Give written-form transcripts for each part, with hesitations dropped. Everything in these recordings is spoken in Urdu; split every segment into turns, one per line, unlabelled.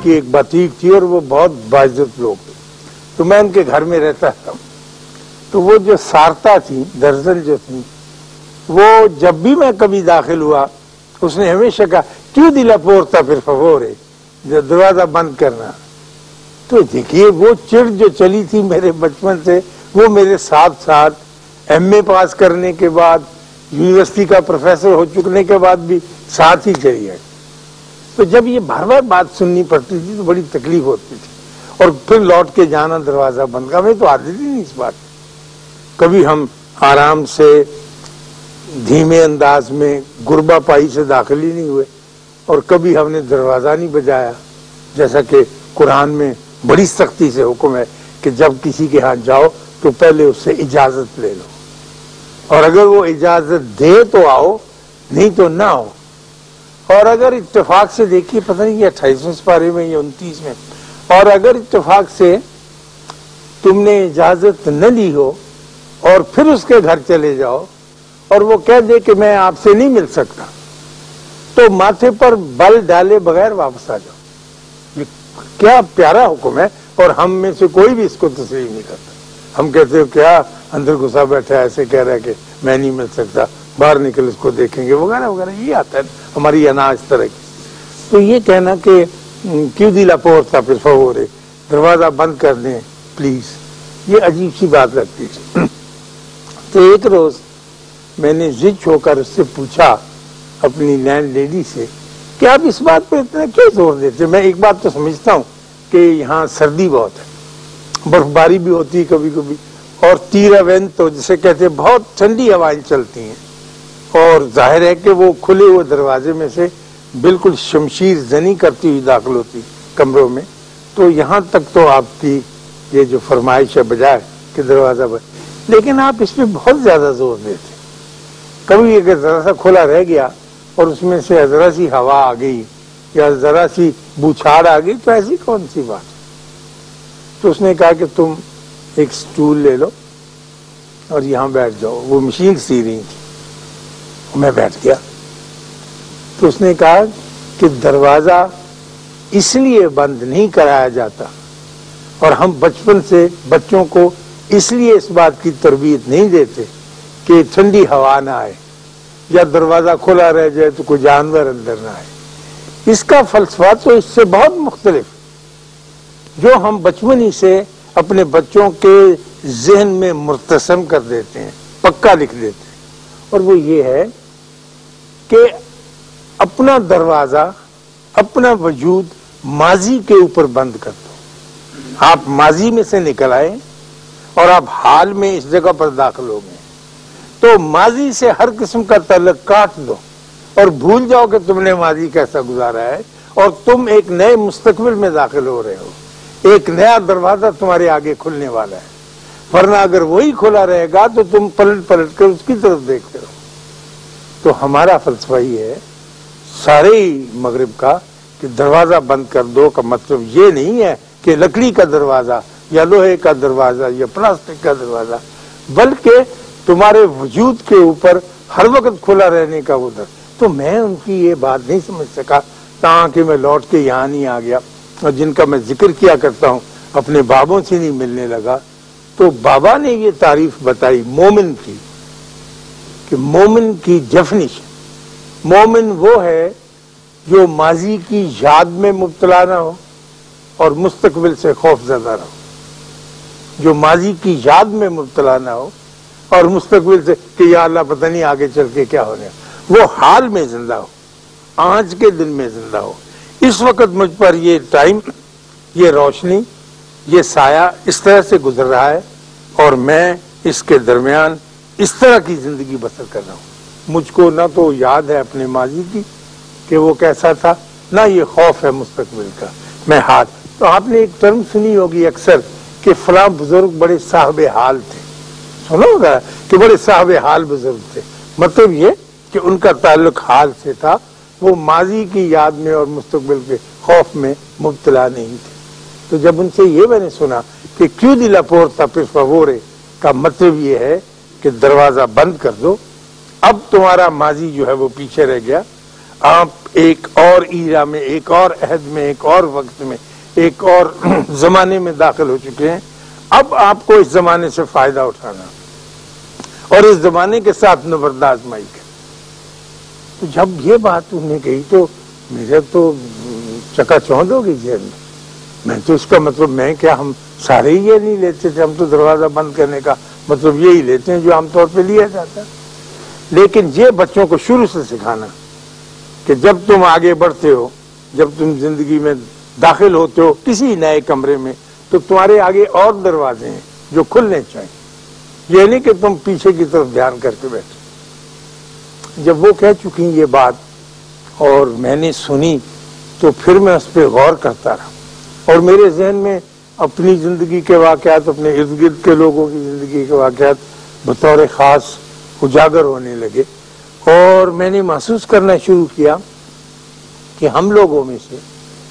کی ایک باتیک تھی اور وہ بہت باعزت لوگ تھے، تو میں ان کے گھر میں رہتا تھا. تو وہ جو سارتا تھی، درزن جو تھی، وہ جب بھی میں کبھی داخل ہوا اس نے ہمیشہ کہا کیوں دلا پورتا پھر فورے، دروازہ بند کرنا. تو دیکھیے وہ چڑ جو چلی تھی میرے بچپن سے، وہ میرے ساتھ ساتھ ایم اے پاس کرنے کے بعد، یونیورسٹی کا پروفیسر ہو چکنے کے بعد بھی ساتھ ہی چلی ہے. تو جب یہ بار بار بات سننی پڑتی تھی تو بڑی تکلیف ہوتی تھی، اور پھر لوٹ کے جانا دروازہ بند کا. ہمیں تو عادت ہی نہیں اس بات. کبھی ہم آرام سے دھیمے انداز میں گربا پائی سے داخل ہی نہیں ہوئے، اور کبھی ہم نے دروازہ نہیں بجایا، جیسا کہ قرآن میں بڑی سختی سے حکم ہے کہ جب کسی کے ہاں جاؤ تو پہلے اس سے اجازت لے لو، اور اگر وہ اجازت دے تو آؤ، نہیں تو نہ آؤ. اور اگر اتفاق سے دیکھیے، پتہ نہیں یہ 28ویں پارے میں یا 29 میں، اور اگر اتفاق سے تم نے اجازت نہ لی ہو اور پھر اس کے گھر چلے جاؤ اور وہ کہہ دے کہ میں آپ سے نہیں مل سکتا، تو ماتھے پر بل ڈالے بغیر واپس آ جاؤ. یہ کیا پیارا حکم ہے، اور ہم میں سے کوئی بھی اس کو تسلیم نہیں کرتا. ہم کہتے ہو کیا اندر گھسا بیٹھا ہے، ایسے کہہ رہا ہے کہ میں نہیں مل سکتا، باہر نکل اس کو دیکھیں گے وغیرہ وغیرہ. یہ آتا ہے ہماری انا اس طرح کی. تو یہ کہنا کہ کیوں دی لا پورتا پر فورے، دروازہ بند کر دیں پلیز، یہ عجیب سی بات لگتی ہے. تو ایک روز میں نے زچ ہو کر اس سے پوچھا اپنی لینڈ لیڈی سے کہ آپ اس بات پہ اتنا کیوں زور دیتے؟ میں ایک بات تو سمجھتا ہوں کہ یہاں سردی بہت ہے، برف باری بھی ہوتی ہے کبھی کبھی، اور تیرا وینتو جسے کہتے ہیں بہت ٹھنڈی ہوائیں چلتی ہیں، اور ظاہر ہے کہ وہ کھلے ہوئے دروازے میں سے بالکل شمشیر زنی کرتی ہوئی داخل ہوتی کمروں میں. تو یہاں تک تو آپ کی یہ جو فرمائش ہے بجائے کہ دروازہ بند، لیکن آپ اس پہ بہت زیادہ زور دیتے. کبھی اگر ذرا سا کھلا رہ گیا اور اس میں سے ذرا سی ہوا آ گئی یا ذرا سی بوچھاڑ آ گئی تو ایسی کون سی بات. تو اس نے کہا کہ تم ایک سٹول لے لو اور یہاں بیٹھ جاؤ. وہ مشین سی رہی تھی، میں بیٹھ گیا. تو اس نے کہا کہ دروازہ اس لیے بند نہیں کرایا جاتا، اور ہم بچپن سے بچوں کو اس لیے اس بات کی تربیت نہیں دیتے کہ ٹھنڈی ہوا نہ آئے یا دروازہ کھلا رہ جائے تو کوئی جانور اندر نہ آئے. اس کا فلسفہ تو اس سے بہت مختلف، جو ہم بچپن ہی سے اپنے بچوں کے ذہن میں مرتسم کر دیتے ہیں، پکا لکھ دیتے ہیں، اور وہ یہ ہے کہ اپنا دروازہ، اپنا وجود ماضی کے اوپر بند کر دو. آپ ماضی میں سے نکل آئے اور آپ حال میں اس جگہ پر داخل ہو گئے، تو ماضی سے ہر قسم کا تعلق کاٹ دو اور بھول جاؤ کہ تم نے ماضی کیسا گزارا ہے، اور تم ایک نئے مستقبل میں داخل ہو رہے ہو. ایک نیا دروازہ تمہارے آگے کھلنے والا ہے، ورنہ اگر وہی کھلا رہے گا تو تم پلٹ پلٹ کر اس کی طرف دیکھتے رہو. تو ہمارا فلسفہ یہ ہے سارے مغرب کا کہ دروازہ بند کر دو کا مطلب یہ نہیں ہے کہ لکڑی کا دروازہ یا لوہے کا دروازہ یا پلاسٹک کا دروازہ، بلکہ تمہارے وجود کے اوپر ہر وقت کھلا رہنے کا وہ در. تو میں ان کی یہ بات نہیں سمجھ سکا تاکہ میں لوٹ کے یہاں نہیں آ گیا، اور جن کا میں ذکر کیا کرتا ہوں اپنے بابوں سے نہیں ملنے لگا. تو بابا نے یہ تعریف بتائی مومن کی کہ مومن کی ڈیفینیشن، مومن وہ ہے جو ماضی کی یاد میں مبتلا نہ ہو اور مستقبل سے خوف زدہ نہ ہو. جو ماضی کی یاد میں مبتلا نہ ہو اور مستقبل سے کہ یا اللہ پتہ نہیں آگے چل کے کیا ہونے، وہ حال میں زندہ ہو، آج کے دن میں زندہ ہو. اس وقت مجھ پر یہ ٹائم، یہ روشنی، یہ سایہ اس طرح سے گزر رہا ہے، اور میں اس کے درمیان اس طرح کی زندگی بسر کر رہا ہوں. مجھ کو نہ تو یاد ہے اپنے ماضی کی کہ وہ کیسا تھا، نہ یہ خوف ہے مستقبل کا. میں ہاتھ، تو آپ نے ایک ٹرم سنی ہوگی اکثر کہ فلاں بزرگ بڑے صاحب حال تھے، سنا ہوگا کہ بڑے صاحب حال بزرگ تھے. مطلب یہ کہ ان کا تعلق حال سے تھا، وہ ماضی کی یاد میں اور مستقبل کے خوف میں مبتلا نہیں تھے. تو جب ان سے یہ میں نے سنا کہ کیوں دی لا پورتا پر فورے کا مطلب یہ ہے کہ دروازہ بند کر دو، اب تمہارا ماضی جو ہے وہ پیچھے رہ گیا، آپ ایک اور ایرا میں، ایک اور عہد میں، ایک اور وقت میں، ایک اور زمانے میں داخل ہو چکے ہیں۔ اب آپ کو اس زمانے سے فائدہ اٹھانا اور اس زمانے کے ساتھ نبرد آزمائی کریں۔ تو جب یہ بات انہوں نے کہی تو میرے تو چکا چوندھ ہو گئی ذہن میں تو اس کا مطلب میں کیا، ہم سارے ہی یہ نہیں لیتے تھے، ہم تو دروازہ بند کرنے کا مطلب یہی لیتے ہیں جو عام طور پہ لیا جاتا ہے۔ لیکن یہ بچوں کو شروع سے سکھانا کہ جب تم آگے بڑھتے ہو، جب تم زندگی میں داخل ہوتے ہو کسی نئے کمرے میں، تو تمہارے آگے اور دروازے ہیں جو کھلنے چاہیے، یہ نہیں کہ تم پیچھے کی طرف دھیان کر کے بیٹھے۔ جب وہ کہہ چکی یہ بات اور میں نے سنی تو پھر میں اس پہ غور کرتا رہا، اور میرے ذہن میں اپنی زندگی کے واقعات، اپنے ارد گرد کے لوگوں کی زندگی کے واقعات بطور خاص اجاگر ہونے لگے، اور میں نے محسوس کرنا شروع کیا کہ ہم لوگوں میں سے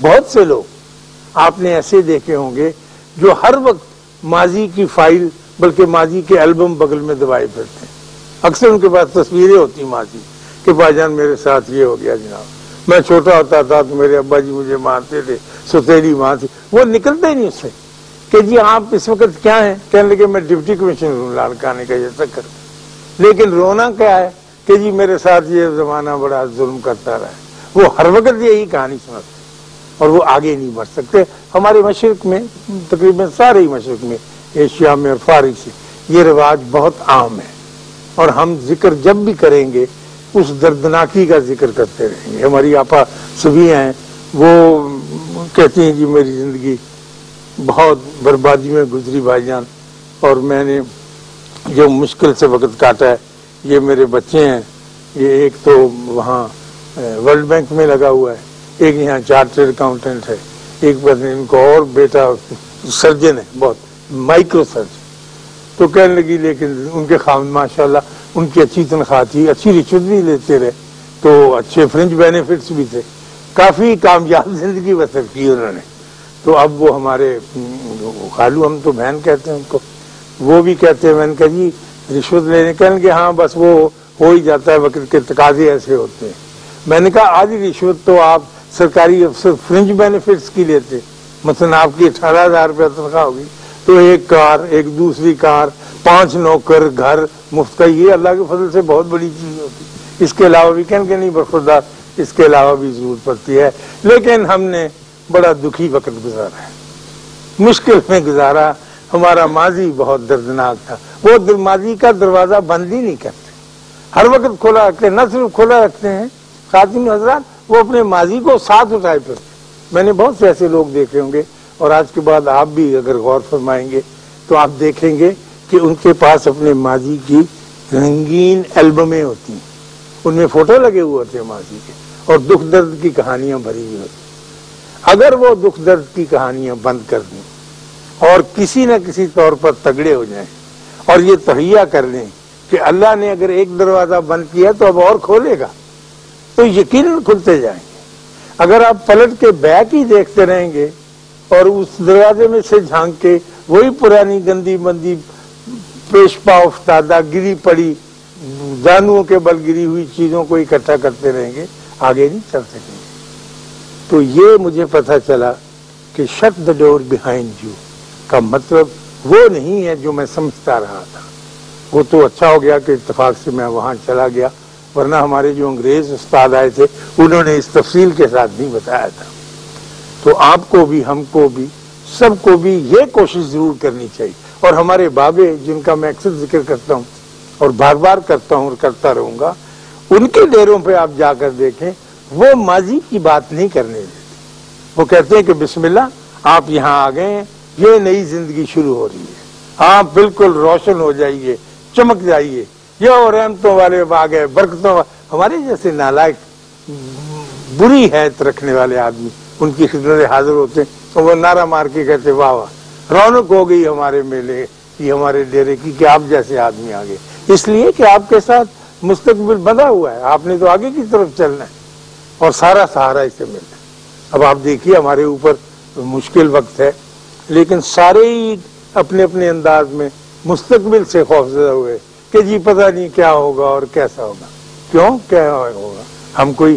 بہت سے لوگ آپ نے ایسے دیکھے ہوں گے جو ہر وقت ماضی کی فائل بلکہ ماضی کے البم بغل میں دبائے پھرتے ہیں۔ اکثر ان کے پاس تصویریں ہوتی ماضی کہ بھائی جان میرے ساتھ یہ ہو گیا جناب، میں چھوٹا ہوتا تھا تو میرے ابا جی مجھے مارتے تھے، ستیلی ماں تھی، وہ نکلتے ہی نہیں اس سے کہ جی آپ اس وقت کیا ہیں، کہنے لگے میں ڈپٹی کمشنر ہوں لاڑکانے کا، یہ چکر۔ لیکن رونا کیا ہے کہ جی میرے ساتھ یہ زمانہ بڑا ظلم کرتا رہا ہے۔ وہ ہر وقت یہی کہانی سناتے اور وہ آگے نہیں بڑھ سکتے۔ ہمارے مشرق میں، تقریباً سارے ہی مشرق میں، ایشیا میں اور فارغ سے یہ رواج بہت عام ہے، اور ہم ذکر جب بھی کریں گے اس دردناکی کا ذکر کرتے رہیں گے۔ ہماری آپا سبھی ہیں، وہ کہتی ہیں جی میری زندگی بہت بربادی میں گزری بھائی جان، اور میں نے جو مشکل سے وقت کاٹا ہے، یہ میرے بچے ہیں، یہ ایک تو وہاں ورلڈ بینک میں لگا ہوا ہے، ایک یہاں چارٹرڈ اکاؤنٹنٹ ہے، ایک بس ان کو اور بیٹا سرجن ہے، بہت مائکرو سرجن۔ تو کہنے لگی لیکن ان کے خاوند ماشاءاللہ ان کی اچھی تنخواہ تھی، اچھی رشوت بھی لیتے رہے، تو اچھے فرنج بینیفٹس بھی تھے، کافی کامیاب زندگی بسر کی انہوں نے۔ تو اب وہ ہمارے خالو، ہم تو بہن کہتے ہیں ان کو، وہ بھی کہتے ہیں، میں نے کہا جی رشوت لینے، کہنے کہ ہاں بس وہ ہو ہی جاتا ہے، وقت کے تقاضے ایسے ہوتے ہیں۔ میں نے کہا آدھی رشوت تو آپ سرکاری افسر فرنج بینیفٹس کی لیتے، مثلا آپ کی 18,000 روپیہ تنخواہ ہوگی تو ایک کار، ایک دوسری کار، 5 نوکر، گھر مفت کا، یہ اللہ کے فضل سے بہت بڑی چیز ہوتی۔ اس کے علاوہ بھی کہنے کہ نہیں برخوردار، اس کے علاوہ بھی ضرورت پڑتی ہے۔ لیکن ہم نے بڑا دکھی وقت گزارا ہے، مشکل میں گزارا، ہمارا ماضی بہت دردناک تھا۔ وہ ماضی کا دروازہ بند ہی نہیں کرتے، ہر وقت کھلا رکھتے ہیں، نہ صرف کھلا رکھتے ہیں خاتون حضرات، وہ اپنے ماضی کو ساتھ اٹھائے پھرتے۔ میں نے بہت سے ایسے لوگ دیکھے ہوں گے، اور آج کے بعد آپ بھی اگر غور فرمائیں گے تو آپ دیکھیں گے کہ ان کے پاس اپنے ماضی کی رنگین البمیں ہوتی ہیں، ان میں فوٹو لگے ہوئے ہوتے ہیں ماضی کے، اور دکھ درد کی کہانیاں بھری ہوئی ہوتی ہیں۔ اگر وہ دکھ درد کی کہانیاں بند کر دیں اور کسی نہ کسی طور پر تگڑے ہو جائیں اور یہ تہیا کر لیں کہ اللہ نے اگر ایک دروازہ بند کیا تو اب اور کھولے گا، تو یقیناً کھلتے جائیں گے۔ اگر آپ پلٹ کے بیک ہی دیکھتے رہیں گے اور اس دروازے میں سے جھانک کے وہی پرانی گندی مندی پیش پا افتادہ گری پڑی دانوں کے بل گری ہوئی چیزوں کو اکٹھا کرتے رہیں گے، آگے نہیں چل سکیں گے۔ تو یہ مجھے پتا چلا کہ shut the door behind you کا مطلب وہ نہیں ہے جو میں سمجھتا رہا تھا۔ وہ تو اچھا ہو گیا کہ اتفاق سے میں وہاں چلا گیا، ورنہ ہمارے جو انگریز استاد آئے تھے انہوں نے اس تفصیل کے ساتھ نہیں بتایا تھا۔ تو آپ کو بھی، ہم کو بھی، سب کو بھی یہ کوشش ضرور کرنی چاہیے، اور ہمارے بابے جن کا میں اکثر ذکر کرتا ہوں اور بار بار کرتا ہوں اور کرتا رہوں گا، ان کے ڈیروں پہ آپ جا کر دیکھیں، وہ ماضی کی بات نہیں کرنے دیتے۔ وہ کہتے ہیں کہ بسم اللہ آپ یہاں آ گئے ہیں، یہ نئی زندگی شروع ہو رہی ہے، آپ بالکل روشن ہو جائیے، چمک جائیے، یہ رحمتوں والے باغ ہے، برکتوں ہمارے جیسے نالائق بری حیت رکھنے والے آدمی ان کی خدمت حاضر ہوتے ہیں، تو وہ نعرہ مار کے کہتے واہ واہ رونق ہو گئی ہمارے میلے کی، ہمارے ڈیرے کی، کہ آپ جیسے آدمی آگے، اس لیے کہ آپ کے ساتھ مستقبل بندھا ہوا ہے، آپ نے تو آگے کی طرف چلنا ہے اور سارا سہارا اسے ملنا ہے۔ اب آپ دیکھیے ہمارے اوپر مشکل وقت ہے، لیکن سارے ہی اپنے اپنے انداز میں مستقبل سے خوفزدہ ہوئے کہ جی پتہ نہیں کیا ہوگا اور کیسا ہوگا۔ کیوں کیا ہوگا؟ ہم کوئی